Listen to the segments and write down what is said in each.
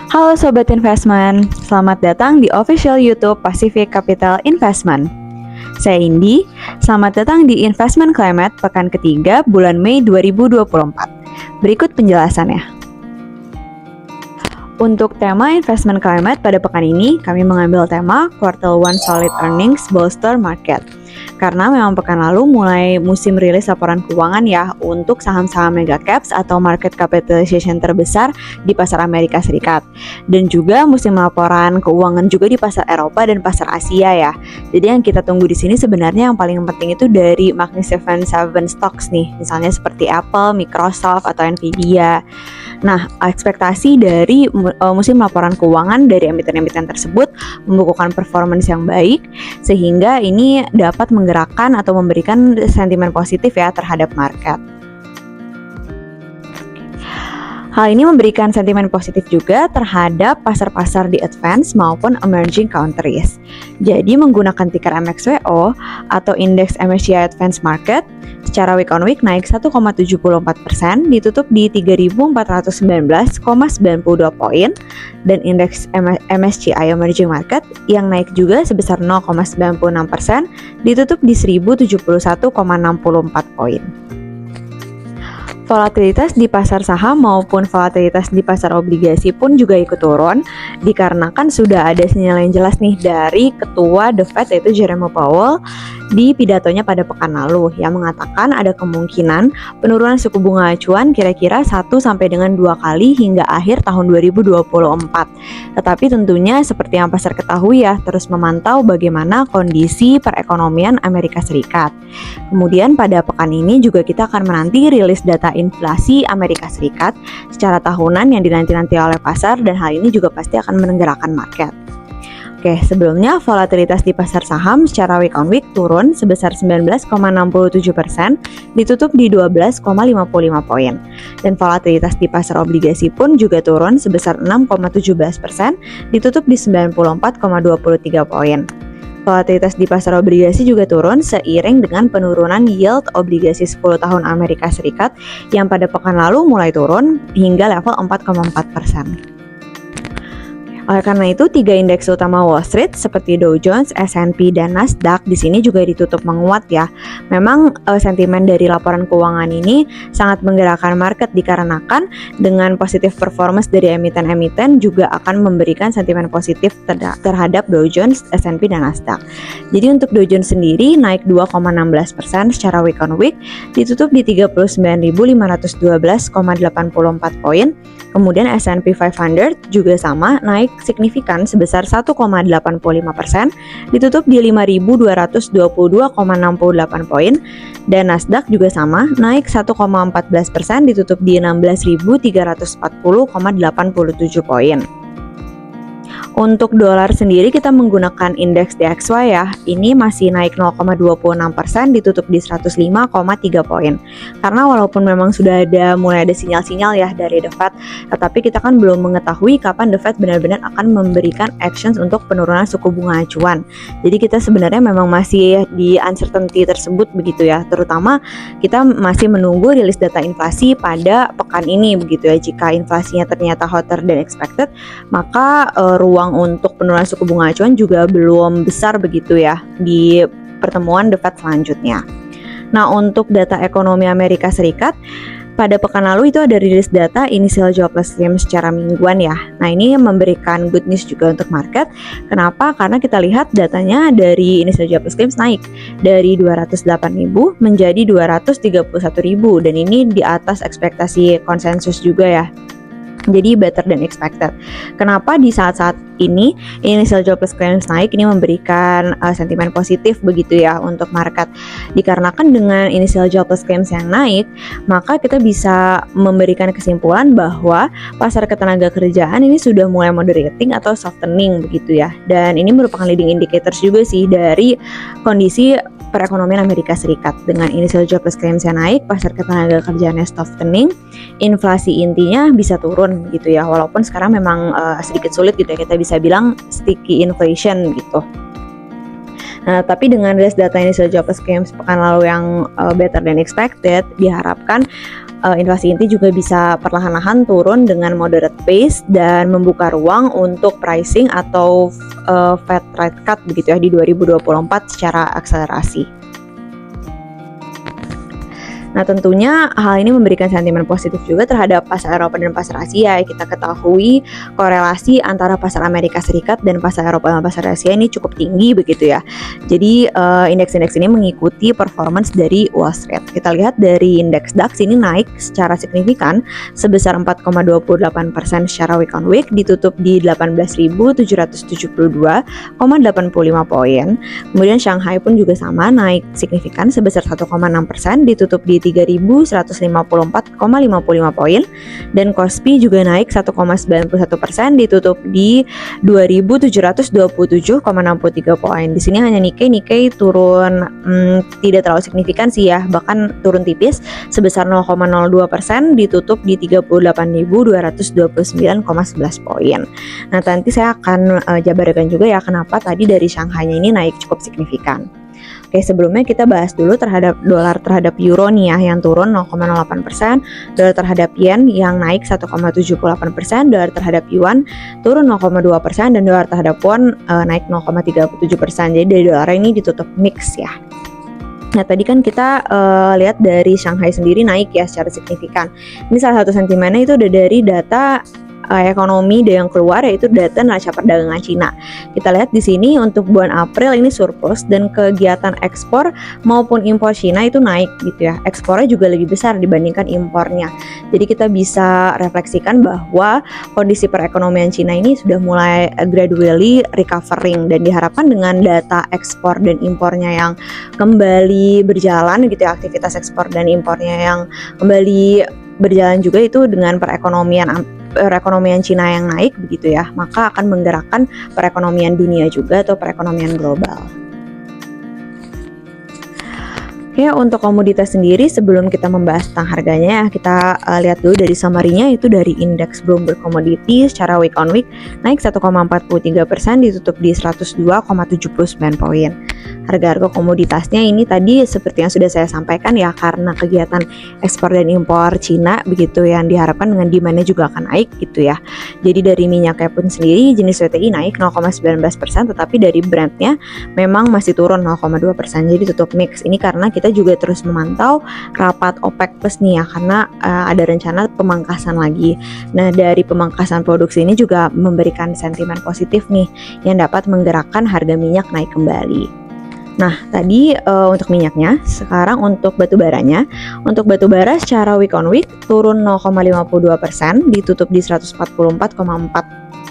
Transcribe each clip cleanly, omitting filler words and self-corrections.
Halo Sobat Investment, selamat datang di official YouTube Pacific Capital Investment. Saya Indi, selamat datang di Investment Climate pekan ketiga bulan Mei 2024. Berikut penjelasannya. Untuk tema Investment Climate pada pekan ini, kami mengambil tema Quarter 1 Solid Earnings Bolster Market. Karena memang pekan lalu mulai musim rilis laporan keuangan ya untuk saham-saham mega caps atau market capitalization terbesar di pasar Amerika Serikat. Dan juga musim laporan keuangan juga di pasar Eropa dan pasar Asia ya. Jadi yang kita tunggu di sini sebenarnya yang paling penting itu dari Magnificent Seven stocks nih, misalnya seperti Apple, Microsoft atau Nvidia. Nah, ekspektasi dari musim laporan keuangan dari emiten-emiten tersebut membukukan performance yang baik sehingga ini dapat menggerakkan atau memberikan sentimen positif ya terhadap market. Hal ini memberikan sentimen positif juga terhadap pasar-pasar di advanced maupun emerging countries. Jadi menggunakan ticker MXWO atau indeks MSCI Advanced Market secara week on week naik 1,74%, ditutup di 3.419,92 poin, dan indeks MSCI Emerging Market yang naik juga sebesar 0,96%, ditutup di 1.071,64 poin. Volatilitas di pasar saham maupun volatilitas di pasar obligasi pun juga ikut turun dikarenakan sudah ada sinyal yang jelas nih dari ketua The Fed yaitu Jerome Powell di pidatonya pada pekan lalu yang mengatakan ada kemungkinan penurunan suku bunga acuan kira-kira 1 sampai dengan 2 kali hingga akhir tahun 2024. Tetapi tentunya seperti yang pasar ketahui ya, terus memantau bagaimana kondisi perekonomian Amerika Serikat. Kemudian pada pekan ini juga kita akan menanti rilis data inflasi Amerika Serikat secara tahunan yang dinanti-nanti oleh pasar, dan hal ini juga pasti akan menggerakkan market. Oke, sebelumnya volatilitas di pasar saham secara week on week turun sebesar 19,67%, ditutup di 12,55 poin. Dan volatilitas di pasar obligasi pun juga turun sebesar 6,17%, ditutup di 94,23 poin. Volatilitas di pasar obligasi juga turun seiring dengan penurunan yield obligasi 10 tahun Amerika Serikat yang pada pekan lalu mulai turun hingga level 4,4%. Oleh karena itu, 3 indeks utama Wall Street seperti Dow Jones, S&P, dan Nasdaq di sini juga ditutup menguat ya. Memang sentimen dari laporan keuangan ini sangat menggerakkan market dikarenakan dengan positif performance dari emiten-emiten juga akan memberikan sentimen positif terhadap Dow Jones, S&P, dan Nasdaq. Jadi untuk Dow Jones sendiri naik 2,16% secara week on week, ditutup di 39.512,84 poin. Kemudian S&P 500 juga sama naik signifikan sebesar 1,85%, ditutup di 5.222,68 poin, dan Nasdaq juga sama naik 1,14%, ditutup di 16.340,87 poin. Untuk dolar sendiri kita menggunakan indeks DXY ya, ini masih naik 0,26%, ditutup di 105,3 poin. Karena walaupun memang sudah mulai ada sinyal-sinyal ya dari The Fed, tetapi kita kan belum mengetahui kapan The Fed benar-benar akan memberikan actions untuk penurunan suku bunga acuan. Jadi kita sebenarnya memang masih di uncertainty tersebut begitu ya, terutama kita masih menunggu rilis data inflasi pada pekan ini begitu ya. Jika inflasinya ternyata hotter than expected, maka ruang untuk penurunan suku bunga acuan juga belum besar begitu ya di pertemuan The Fed selanjutnya. Nah, untuk data ekonomi Amerika Serikat pada pekan lalu itu ada rilis data initial jobless claim secara mingguan ya. Nah, ini memberikan good news juga untuk market. Kenapa? Karena kita lihat datanya dari initial jobless claims naik dari 208.000 menjadi 231.000, dan ini di atas ekspektasi konsensus juga ya. Jadi better than expected. Kenapa di saat-saat ini initial jobless claims naik, ini memberikan sentimen positif begitu ya untuk market. Dikarenakan dengan initial jobless claims yang naik, maka kita bisa memberikan kesimpulan bahwa pasar ketenagakerjaan ini sudah mulai moderating atau softening begitu ya. Dan ini merupakan leading indicators juga sih dari kondisi perekonomian Amerika Serikat. Dengan initial jobless claims yang naik, pasar ketenagakerjaannya softening, inflasi intinya bisa turun gitu ya. Walaupun sekarang memang sedikit sulit gitu ya, kita bisa bilang sticky inflation gitu. Nah, tapi dengan rilis data initial jobless claims pekan lalu yang better than expected, diharapkan inflasi inti juga bisa perlahan-lahan turun dengan moderate pace dan membuka ruang untuk pricing atau Fed rate cut begitu ya di 2024 secara akselerasi. Nah, tentunya hal ini memberikan sentimen positif juga terhadap pasar Eropa dan pasar Asia. Kita ketahui korelasi antara pasar Amerika Serikat dan pasar Eropa dan pasar Asia ini cukup tinggi begitu ya. Jadi indeks-indeks ini mengikuti performance dari Wall Street. Kita lihat dari indeks DAX ini naik secara signifikan sebesar 4,28% secara week on week, ditutup di 18.772,85 poin. Kemudian Shanghai pun juga sama, naik signifikan sebesar 1,6%, ditutup di 3.154,55 poin, dan Kospi juga naik 1,91%, ditutup di 2.727,63 poin. Di sini hanya Nikkei turun tidak terlalu signifikan sih ya, bahkan turun tipis sebesar 0,02%, ditutup di 38.229,11 poin. Nah, nanti saya akan jabarkan juga ya kenapa tadi dari Shanghai ini naik cukup signifikan. Oke, sebelumnya kita bahas dulu terhadap dolar terhadap euro nih ya, yang turun 0,08%, dolar terhadap yen yang naik 1,78%, dolar terhadap yuan turun 0,2%, dan dolar terhadap won naik 0,37%. Jadi dari dolar ini ditutup mix ya. Nah, tadi kan kita lihat dari Shanghai sendiri naik ya secara signifikan. Ini salah satu sentimennya itu udah dari data ekonomi yang keluar, yaitu data neraca perdagangan Cina. Kita lihat di sini untuk bulan April ini surplus, dan kegiatan ekspor maupun impor Cina itu naik gitu ya. Ekspornya juga lebih besar dibandingkan impornya. Jadi kita bisa refleksikan bahwa kondisi perekonomian Cina ini sudah mulai gradually recovering, dan diharapkan dengan data ekspor dan impornya yang kembali berjalan gitu ya, aktivitas ekspor dan impornya yang kembali berjalan juga itu dengan perekonomian Cina yang naik begitu ya, maka akan menggerakkan perekonomian dunia juga atau perekonomian global. Oke, untuk komoditas sendiri sebelum kita membahas tentang harganya, kita lihat dulu dari summary-nya, itu dari indeks Bloomberg Commodity secara week on week naik 1,43%, ditutup di 102,79 poin. Harga-harga komoditasnya ini tadi seperti yang sudah saya sampaikan ya, karena kegiatan ekspor dan impor Cina begitu, yang diharapkan dengan demand-nya juga akan naik gitu ya. Jadi dari minyaknya pun sendiri jenis WTI naik 0,19%, tetapi dari Brent-nya memang masih turun 0,2%. Jadi tutup mix. Ini karena kita juga terus memantau rapat OPEC Plus nih ya, karena ada rencana pemangkasan lagi. Nah, dari pemangkasan produksi ini juga memberikan sentimen positif nih yang dapat menggerakkan harga minyak naik kembali. Nah, tadi untuk minyaknya. Sekarang untuk batu baranya. Untuk batu bara secara week on week turun 0,52%, ditutup di 144,4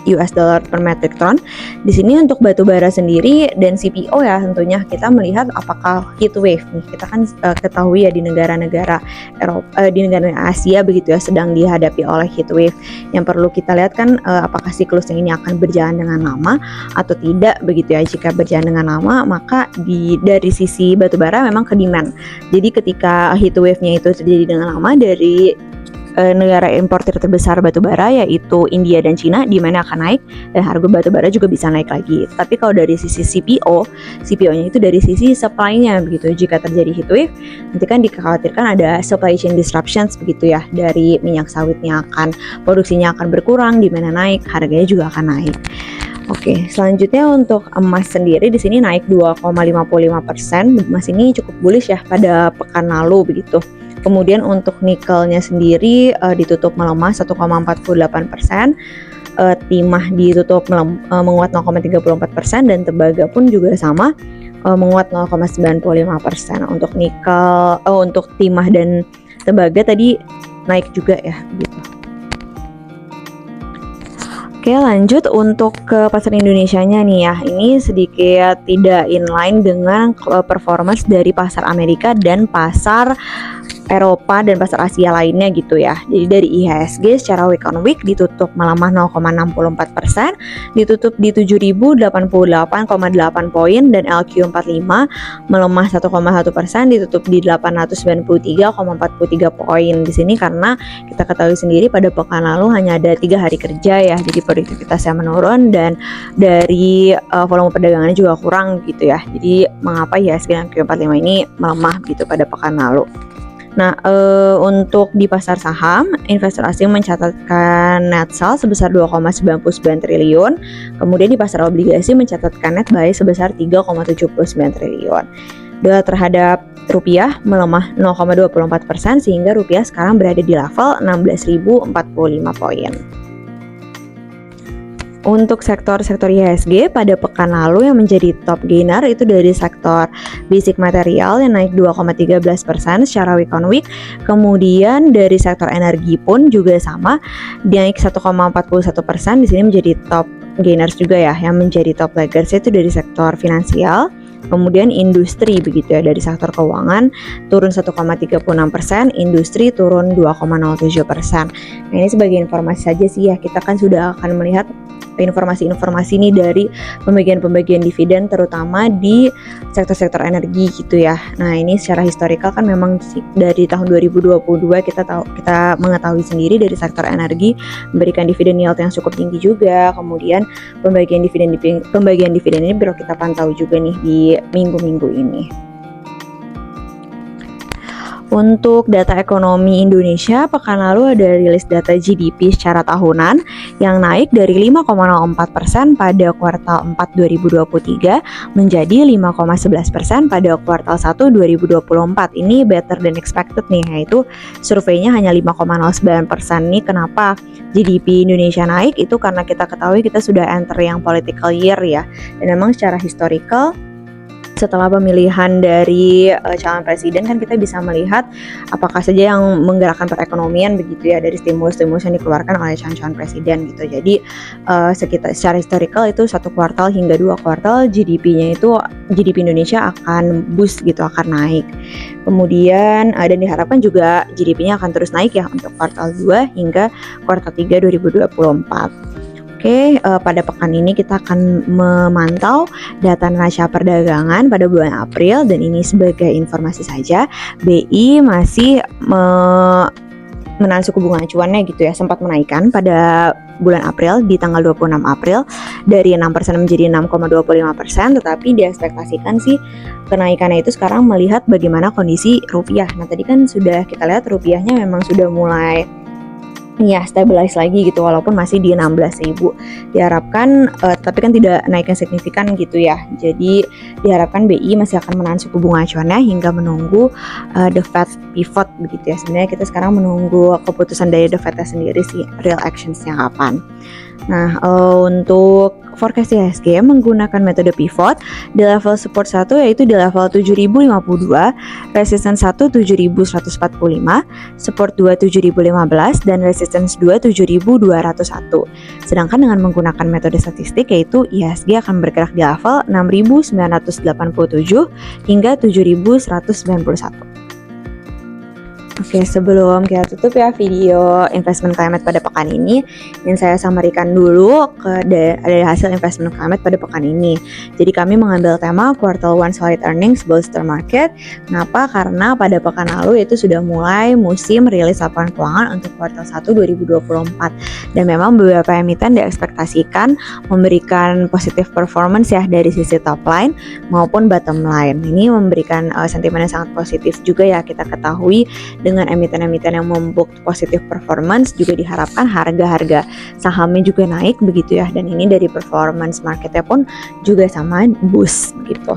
US dollar per metric ton. Di sini untuk batu bara sendiri dan CPO ya, tentunya kita melihat apakah heat wave nih. Kita kan ketahui ya di negara-negara Eropa, di negara Asia begitu ya, sedang dihadapi oleh heat wave. Yang perlu kita lihat kan apakah siklusnya ini akan berjalan dengan lama atau tidak begitu ya. Jika berjalan dengan lama, maka dari sisi batu bara memang ke demand. Jadi ketika heat wave-nya itu terjadi dengan lama, dari negara importir terbesar batu bara yaitu India dan Cina, di mana akan naik dan harga batu bara juga bisa naik lagi. Tapi kalau dari sisi CPO-nya itu dari sisi supply-nya begitu. Jika terjadi heat wave, nanti kan dikhawatirkan ada supply chain disruptions begitu ya, dari minyak sawitnya produksinya akan berkurang, di mana naik, harganya juga akan naik. Oke, selanjutnya untuk emas sendiri di sini naik 2,55%. Emas ini cukup bullish ya pada pekan lalu begitu. Kemudian untuk nikelnya sendiri ditutup melemah 1,48%, timah ditutup menguat 0,34%, dan tembaga pun juga sama menguat 0,95%. Untuk nikel, untuk timah dan tembaga tadi naik juga ya gitu. Oke, lanjut untuk ke pasar Indonesianya nih ya. Ini sedikit tidak inline dengan performance dari pasar Amerika dan pasar Eropa dan pasar Asia lainnya gitu ya. Jadi dari IHSG secara week on week ditutup melemah 0,64%, ditutup di 7.088,8 poin, dan LQ45 melemah 1,1%, ditutup di 893,43 poin. Di sini karena kita ketahui sendiri pada pekan lalu hanya ada 3 hari kerja ya, jadi produktivitasnya menurun dan dari volume perdagangannya juga kurang gitu ya. Jadi mengapa IHSG dan LQ45 ini melemah gitu pada pekan lalu. Nah, untuk di pasar saham, investor asing mencatatkan net sell sebesar 2,99 triliun, kemudian di pasar obligasi mencatatkan net buy sebesar 3,79 triliun. Dolar terhadap rupiah melemah 0,24% sehingga rupiah sekarang berada di level 16.045 poin. Untuk sektor-sektor IHSG pada pekan lalu yang menjadi top gainer itu dari sektor basic material yang naik 2,13% secara week on week. Kemudian dari sektor energi pun juga sama, naik 1,41%. Di sini menjadi top gainers juga ya. Yang menjadi top laggers itu dari sektor finansial. Kemudian industri begitu ya, dari sektor keuangan turun 1,36%, industri turun 2,07%. Nah, ini sebagai informasi saja sih ya, kita kan sudah akan melihat informasi-informasi ini dari pembagian-pembagian dividen terutama di sektor-sektor energi gitu ya. Nah, ini secara historikal kan memang dari tahun 2022 kita mengetahui sendiri dari sektor energi memberikan dividen yield yang cukup tinggi juga. Kemudian pembagian dividen ini perlu kita pantau juga nih di minggu-minggu ini. Untuk data ekonomi Indonesia, pekan lalu ada rilis data GDP secara tahunan yang naik dari 5,04% pada kuartal 4 2023 menjadi 5,11% pada kuartal 1 2024. Ini better than expected nih, yaitu surveinya hanya 5,09%. Nih kenapa GDP Indonesia naik? Itu karena kita ketahui kita sudah enter yang political year ya. Dan memang secara historical setelah pemilihan dari calon presiden kan kita bisa melihat apakah saja yang menggerakkan perekonomian begitu ya, dari stimulus-stimulus yang dikeluarkan oleh calon presiden gitu. Jadi secara historical itu 1 kuartal hingga 2 kuartal GDP-nya itu GDP Indonesia akan boost gitu, akan naik. Kemudian dan diharapkan juga GDP-nya akan terus naik ya untuk kuartal 2 hingga kuartal 3 2024. Oke, pada pekan ini kita akan memantau data neraca perdagangan pada bulan April, dan ini sebagai informasi saja, BI masih menahan suku bunga acuannya gitu ya, sempat menaikkan pada bulan April di tanggal 26 April dari 6% menjadi 6,25%, tetapi diekspektasikan sih kenaikannya itu sekarang melihat bagaimana kondisi rupiah. Nah, tadi kan sudah kita lihat rupiahnya memang sudah mulai ya stabilize lagi gitu, walaupun masih di 16.000 diharapkan, tapi kan tidak naiknya signifikan gitu ya. Jadi diharapkan BI masih akan menahan suku bunga acuannya hingga menunggu the Fed pivot begitu ya. Sebenarnya kita sekarang menunggu keputusan dari the Fed sendiri sih, real actionsnya kapan. Nah, untuk forecast IHSG menggunakan metode pivot di level support 1 yaitu di level 7052, resistance 1 7145, support 2 7015 dan resistance 2 7201. Sedangkan dengan menggunakan metode statistik yaitu IHSG akan bergerak di level 6987 hingga 7191. Oke, sebelum kita tutup ya video investment climate pada pekan ini, yang saya samarikan dulu dari hasil investment climate pada pekan ini. Jadi kami mengambil tema quarter 1 solid earnings bolster market. Kenapa? Karena pada pekan lalu itu sudah mulai musim rilis laporan keuangan untuk kuartal 1 2024. Dan memang beberapa emiten diekspektasikan memberikan positive performance ya dari sisi top line maupun bottom line. Ini memberikan sentimen yang sangat positif juga ya. Kita ketahui dengan emiten-emiten yang membook positive performance juga diharapkan harga-harga sahamnya juga naik begitu ya, dan ini dari performance marketnya pun juga sama boost gitu.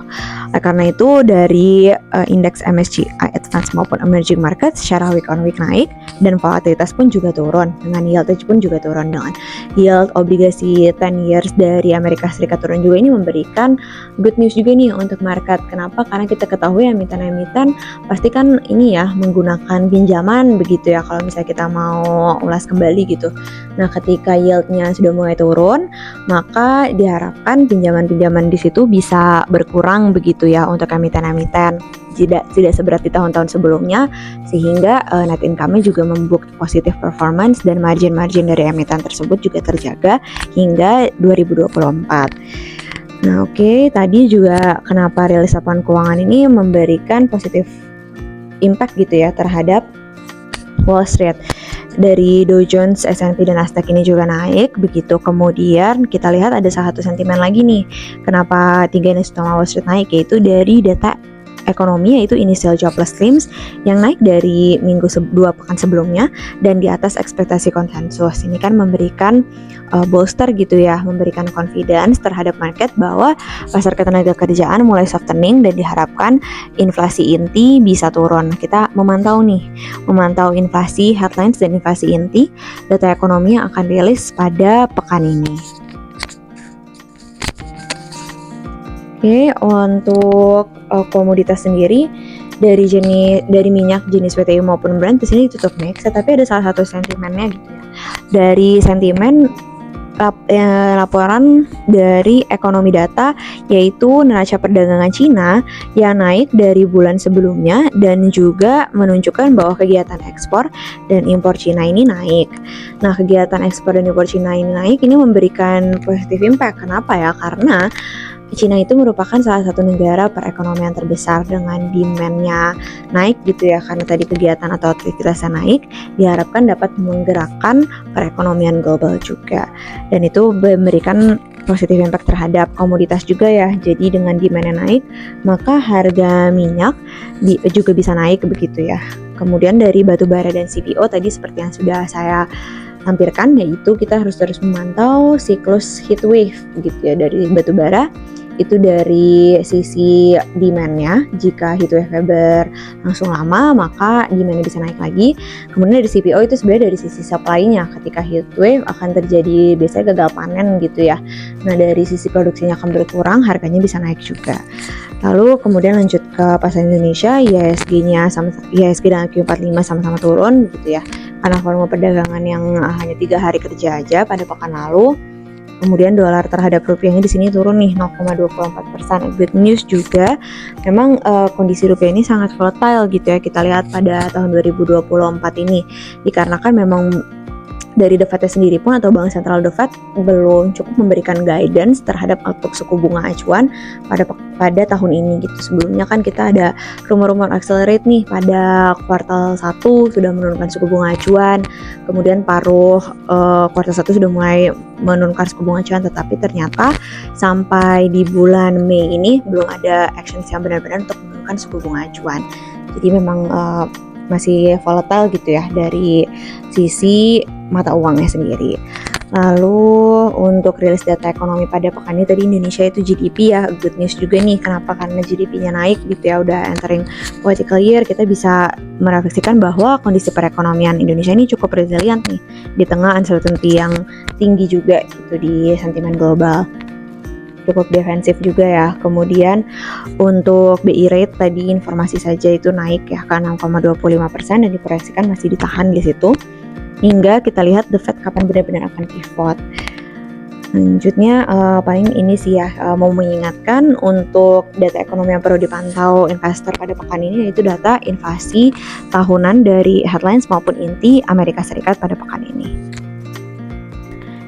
Karena itu dari indeks MSCI Advanced maupun Emerging Market secara week on week naik dan volatilitas pun juga turun, dengan yield pun juga turun, dengan yield obligasi 10 years dari Amerika Serikat turun juga. Ini memberikan good news juga nih untuk market. Kenapa? Karena kita ketahui emiten-emiten pasti kan ini ya menggunakan pinjaman begitu ya kalau misalnya kita mau ulas kembali gitu. Nah, ketika yieldnya sudah mulai turun, maka diharapkan pinjaman-pinjaman di situ bisa berkurang begitu ya untuk emiten-emiten. Tidak seberat di tahun-tahun sebelumnya, sehingga net income-nya juga membook positive performance dan margin-margin dari emiten tersebut juga terjaga hingga 2024. Nah, oke, tadi juga kenapa rilis laporan keuangan ini memberikan positif impact gitu ya terhadap Wall Street. Dari Dow Jones, S&P dan Nasdaq ini juga naik begitu. Kemudian kita lihat ada salah satu sentimen lagi nih, kenapa 3 indeks utama Wall Street naik, yaitu dari data ekonomi, yaitu initial jobless claims yang naik dari dua pekan sebelumnya dan di atas ekspektasi konsensus. Ini kan memberikan bolster gitu ya, memberikan confidence terhadap market bahwa pasar ketenaga kerjaan mulai softening dan diharapkan inflasi inti bisa turun. Kita memantau inflasi headlines dan inflasi inti data ekonomi yang akan rilis pada pekan ini. Oke, untuk komoditas sendiri dari minyak jenis WTI maupun Brent di sini ditutup mix, tapi ada salah satu sentimennya gitu ya. Dari sentimen laporan dari ekonomi data, yaitu neraca perdagangan Cina yang naik dari bulan sebelumnya dan juga menunjukkan bahwa kegiatan ekspor dan impor Cina ini naik. Nah, kegiatan ekspor dan impor Cina ini naik, ini memberikan positive impact. Kenapa ya? Karena Cina itu merupakan salah satu negara perekonomian terbesar dengan demand-nya naik gitu ya, karena tadi kegiatan atau aktivitasnya naik, diharapkan dapat menggerakkan perekonomian global juga. Dan itu memberikan positif impact terhadap komoditas juga ya. Jadi dengan demand-nya naik, maka harga minyak juga bisa naik begitu ya. Kemudian dari batu bara dan CPO tadi seperti yang sudah saya tampilkan, yaitu kita harus terus memantau siklus heat wave gitu ya. Dari batu bara itu dari sisi demand-nya, jika heat wave berlangsung lama maka demand-nya bisa naik lagi. Kemudian dari CPO itu sebenarnya dari sisi supply-nya, ketika heat wave akan terjadi biasanya gagal panen gitu ya. Nah, dari sisi produksinya akan berkurang, harganya bisa naik juga. Lalu kemudian lanjut ke pasar Indonesia, IHSG dan Q45 sama-sama turun gitu ya, karena volume perdagangan yang hanya 3 hari kerja aja pada pekan lalu. Kemudian dolar terhadap rupiahnya di sini turun nih 0,24%. Good news juga, memang kondisi rupiah ini sangat volatile gitu ya. Kita lihat pada tahun 2024 ini, dikarenakan memang dari The Fed sendiri pun atau Bank Sentral The Fed belum cukup memberikan guidance terhadap outlook suku bunga acuan pada tahun ini gitu. Sebelumnya kan kita ada rumor-rumor accelerate nih, pada kuartal 1 sudah menurunkan suku bunga acuan, kemudian paruh kuartal 1 sudah mulai menurunkan suku bunga acuan, tetapi ternyata sampai di bulan Mei ini belum ada actions yang benar-benar untuk menurunkan suku bunga acuan. Jadi memang masih volatile gitu ya dari sisi mata uangnya sendiri. Lalu untuk rilis data ekonomi pada pekan ini tadi Indonesia itu GDP ya, good news juga nih. Kenapa? Karena GDP-nya naik gitu ya, udah entering political year, kita bisa merefleksikan bahwa kondisi perekonomian Indonesia ini cukup resilient nih di tengah uncertainty yang tinggi juga gitu di sentimen global. Cukup defensif juga ya. Kemudian untuk BI rate tadi informasi saja itu naik ya ke 6,25% dan diproyeksikan masih ditahan di situ hingga kita lihat The Fed kapan benar-benar akan pivot. Lanjutnya paling ini sih ya, mau mengingatkan untuk data ekonomi yang perlu dipantau investor pada pekan ini, yaitu data inflasi tahunan dari headlines maupun inti Amerika Serikat pada pekan ini.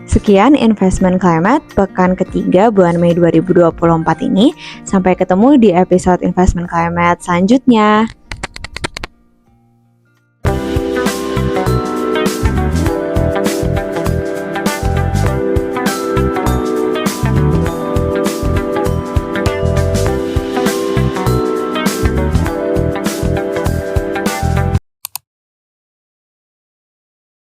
Sekian Investment Climate pekan ketiga bulan Mei 2024 ini. Sampai ketemu di episode Investment Climate selanjutnya.